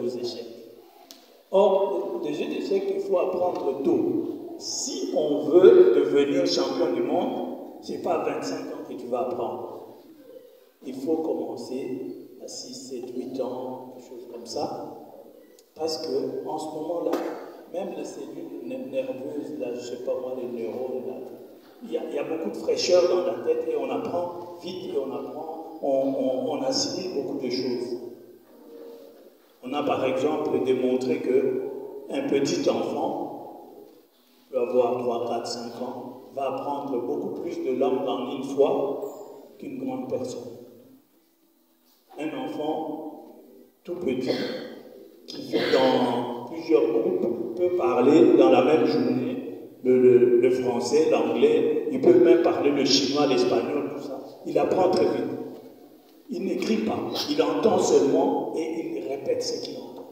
aux échecs. Or, les jeux d'échecs, il faut apprendre tôt. Si on veut devenir champion du monde, ce n'est pas à 25 ans que tu vas apprendre. Il faut commencer à 6, 7, 8 ans, quelque chose comme ça. Parce qu'en ce moment-là, même les cellules nerveuses, là, je ne sais pas moi, les neurones, là, il y a beaucoup de fraîcheur dans la tête et on apprend vite et on assimile beaucoup de choses. On a par exemple démontré qu'un petit enfant, peut avoir 3, 4, 5 ans, va apprendre beaucoup plus de langues en une fois qu'une grande personne. Un enfant tout petit, qui vit dans plusieurs groupes, peut parler dans la même journée le français, l'anglais, il peut même parler le chinois, l'espagnol, tout ça. Il apprend très vite. Il n'écrit pas, il entend seulement et il répète ce qu'il entend.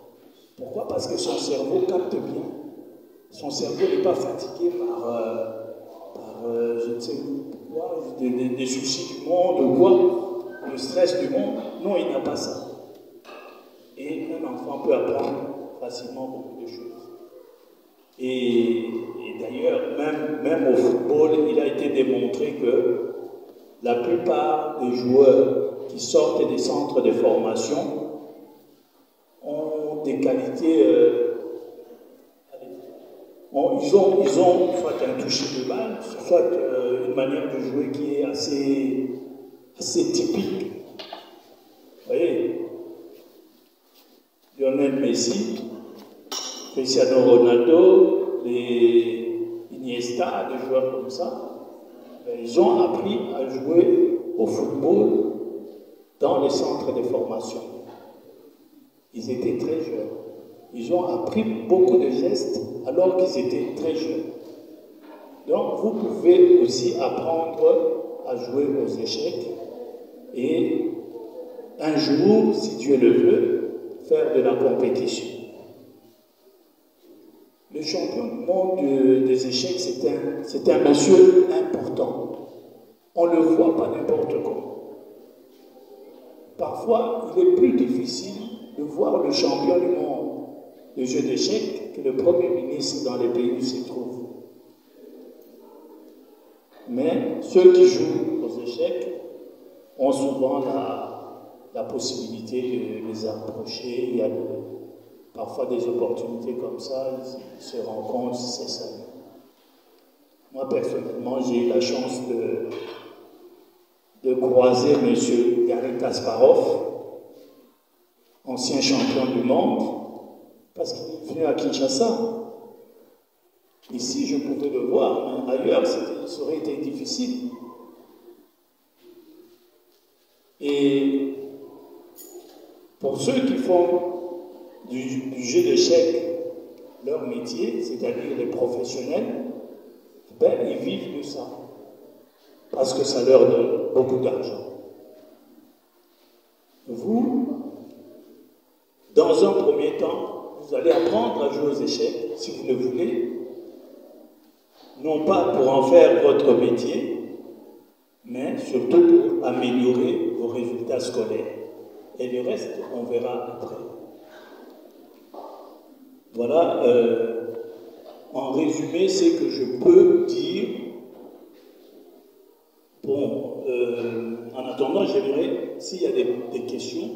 Pourquoi? Parce que son cerveau capte bien. Son cerveau n'est pas fatigué par je ne sais quoi, des soucis du monde ou quoi, le stress du monde. Non, il n'a pas ça. Et un enfant peut apprendre facilement beaucoup de choses. Et d'ailleurs, même au football, il a été démontré que la plupart des joueurs qui sortent des centres de formation ont des qualités. Ils ont soit un toucher de balle, soit une manière de jouer qui est assez typique. Vous voyez, Lionel Messi, Cristiano Ronaldo, les Iniesta, des joueurs comme ça, ils ont appris à jouer au football dans les centres de formation. Ils étaient très jeunes. Ils ont appris beaucoup de gestes alors qu'ils étaient très jeunes. Donc, vous pouvez aussi apprendre à jouer aux échecs et un jour, si Dieu le veut, faire de la compétition. Le champion du monde des échecs, c'est un monsieur important. On ne le voit pas n'importe comment. Parfois, il est plus difficile de voir le champion du monde de jeux d'échecs que le premier ministre dans les pays où il se trouve. Mais ceux qui jouent aux échecs ont souvent la possibilité de les approcher. Il y a parfois des opportunités comme ça, ils se rencontrent, c'est ça. Moi, personnellement, j'ai eu la chance de croiser M. Garry Kasparov, ancien champion du monde, parce qu'il est venu à Kinshasa. Ici, je pouvais le voir, mais ailleurs, ça aurait été difficile. Et pour ceux qui font du jeu d'échecs leur métier, c'est-à-dire les professionnels, ben, ils vivent de ça, parce que ça leur donne beaucoup d'argent. Vous, dans un premier temps, vous allez apprendre à jouer aux échecs, si vous le voulez, non pas pour en faire votre métier, mais surtout pour améliorer vos résultats scolaires. Et le reste, on verra après. Voilà, en résumé, c'est que je peux dire. Bon, en attendant, j'aimerais, s'il y a des questions,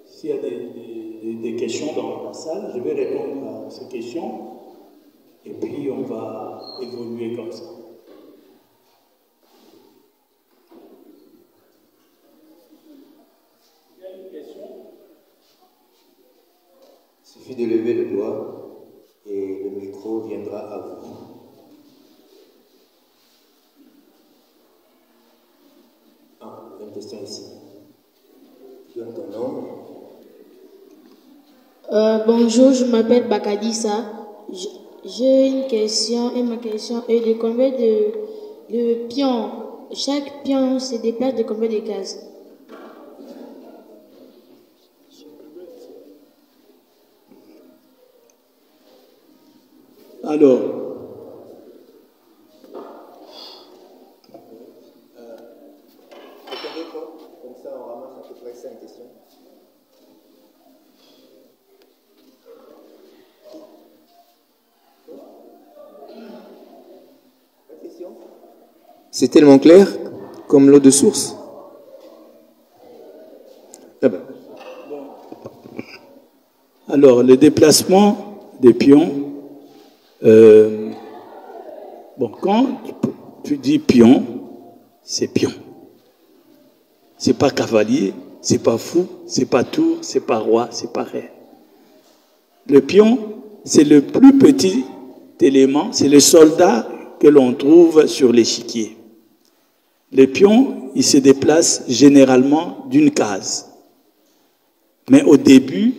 s'il y a des questions dans la salle, je vais répondre à ces questions et puis on va évoluer comme ça. Il y a une question? Il suffit de lever le doigt et le micro viendra à vous. Ah, il y a une question ici. Tu donnes ton nom? Bonjour, je m'appelle Bakadissa. J'ai une question et ma question est de combien de pions? Chaque pion se déplace de combien de cases? Alors, comme ça on ramasse à peu près 5 questions. C'est tellement clair, comme l'eau de source. Ah ben. Alors, le déplacement des pions, quand tu dis pion, c'est pion. C'est pas cavalier, c'est pas fou, c'est pas tour, c'est pas roi, c'est pas reine. Le pion, c'est le plus petit élément, c'est le soldat que l'on trouve sur l'échiquier. Le pion, il se déplace généralement d'une case. Mais au début,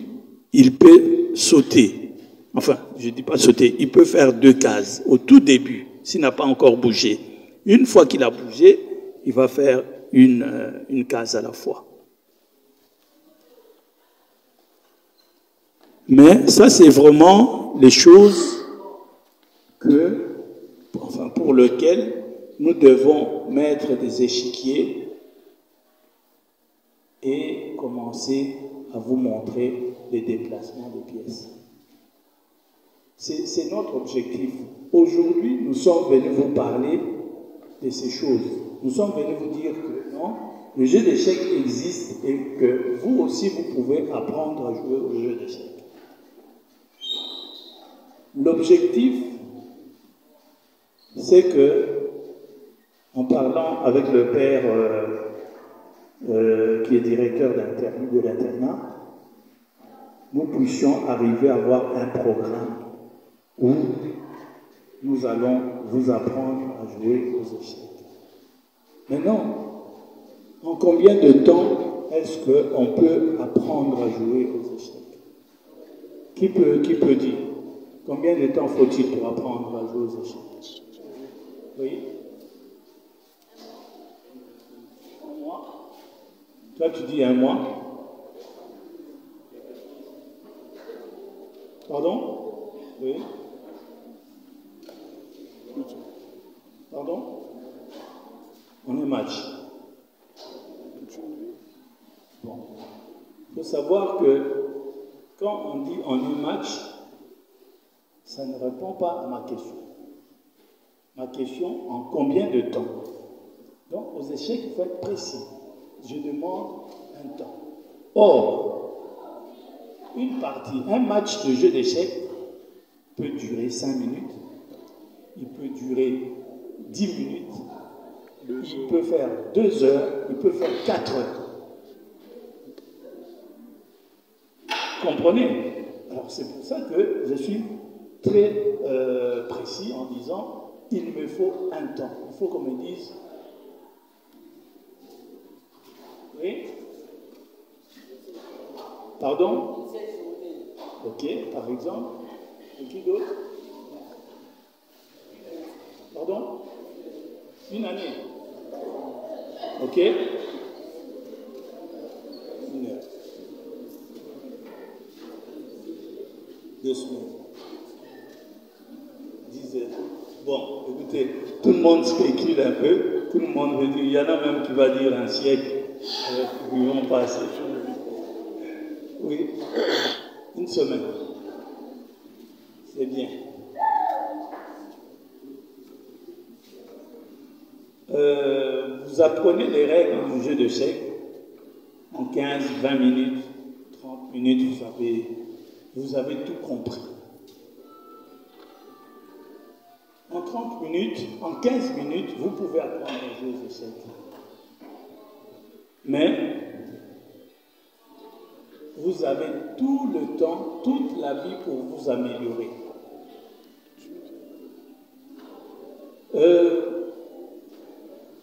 il peut sauter. Enfin, je ne dis pas sauter, il peut faire 2 cases au tout début, s'il n'a pas encore bougé. Une fois qu'il a bougé, il va faire une case à la fois. Mais ça, c'est vraiment les choses pour lesquelles nous devons mettre des échiquiers et commencer à vous montrer les déplacements des pièces. C'est notre objectif. Aujourd'hui, nous sommes venus vous parler de ces choses. Nous sommes venus vous dire que non, le jeu d'échecs existe et que vous aussi, vous pouvez apprendre à jouer au jeu d'échecs. L'objectif, c'est que, en parlant avec le père qui est directeur de l'internat, nous puissions arriver à avoir un programme où nous allons vous apprendre à jouer aux échecs. Maintenant, en combien de temps est-ce qu'on peut apprendre à jouer aux échecs? Qui peut dire? Combien de temps faut-il pour apprendre à jouer aux échecs? Oui? Un mois? Toi, tu dis 1 mois? Pardon? Oui? Pardon? On est match. Bon. Il faut savoir que quand on dit on est match, ça ne répond pas à ma question. Ma question, en combien de temps? Donc, aux échecs, il faut être précis. Je demande un temps. Or, une partie, un match de jeu d'échecs peut durer 5 minutes, il peut durer 10 minutes, il peut faire 2 heures, il peut faire 4 heures. Comprenez? Alors, c'est pour ça que je suis très précis en disant il me faut un temps. Il faut qu'on me dise oui. Pardon? Ok, par exemple. Et qui d'autre? Pardon? 1 année. Ok? 1 heure. 2 semaines. 10 heures. Bon, écoutez, tout le monde spécule un peu, tout le monde veut dire, il y en a même qui va dire un siècle, ils vont passer. Oui, 1 semaine. C'est bien. Vous apprenez les règles du jeu d'échecs en 15, 20 minutes, 30 minutes, vous avez tout compris. En 30 minutes, en 15 minutes, vous pouvez apprendre à jouer aux échecs. Mais vous avez tout le temps, toute la vie pour vous améliorer.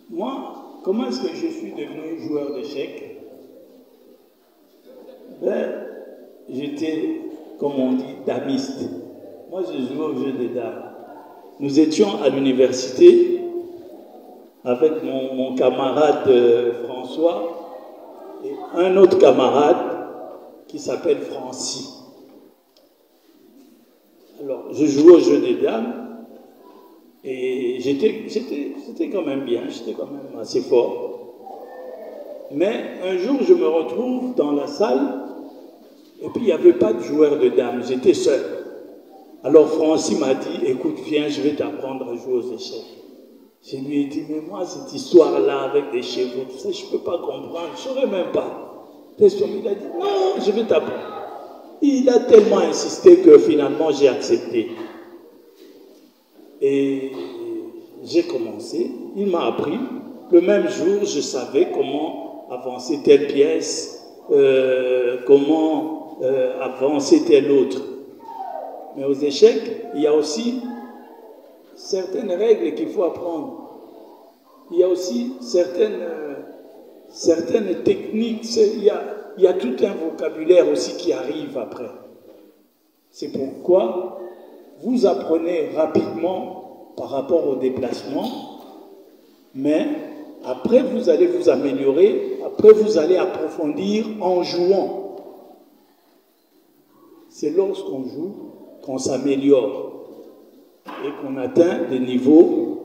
Moi, comment est-ce que je suis devenu joueur d'échecs? J'étais, comme on dit, damiste. Moi, je jouais au jeu des dames. Nous étions à l'université avec mon camarade François et un autre camarade qui s'appelle Francis. Alors, je jouais au jeu des dames et j'étais quand même bien, j'étais quand même assez fort. Mais un jour, je me retrouve dans la salle et puis il n'y avait pas de joueur de dames, j'étais seul. Alors Francis m'a dit, écoute, viens, je vais t'apprendre à jouer aux échecs. Je lui ai dit, mais moi, cette histoire-là avec des chevaux, tout ça, je ne peux pas comprendre, je ne saurais même pas. Il a dit, non, je vais t'apprendre. Il a tellement insisté que finalement, j'ai accepté. Et j'ai commencé, il m'a appris. Le même jour, je savais comment avancer telle pièce, comment avancer telle autre. Mais aux échecs, il y a aussi certaines règles qu'il faut apprendre. Il y a aussi certaines techniques. Il y a tout un vocabulaire aussi qui arrive après. C'est pourquoi vous apprenez rapidement par rapport au déplacement, mais après vous allez vous améliorer, après vous allez approfondir en jouant. C'est lorsqu'on joue qu'on s'améliore et qu'on atteint des niveaux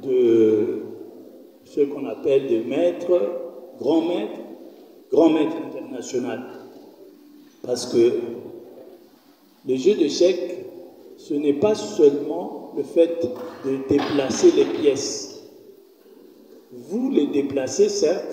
de ce qu'on appelle de maître, grand maître international. Parce que le jeu d'échecs, ce n'est pas seulement le fait de déplacer les pièces. Vous les déplacez, certes,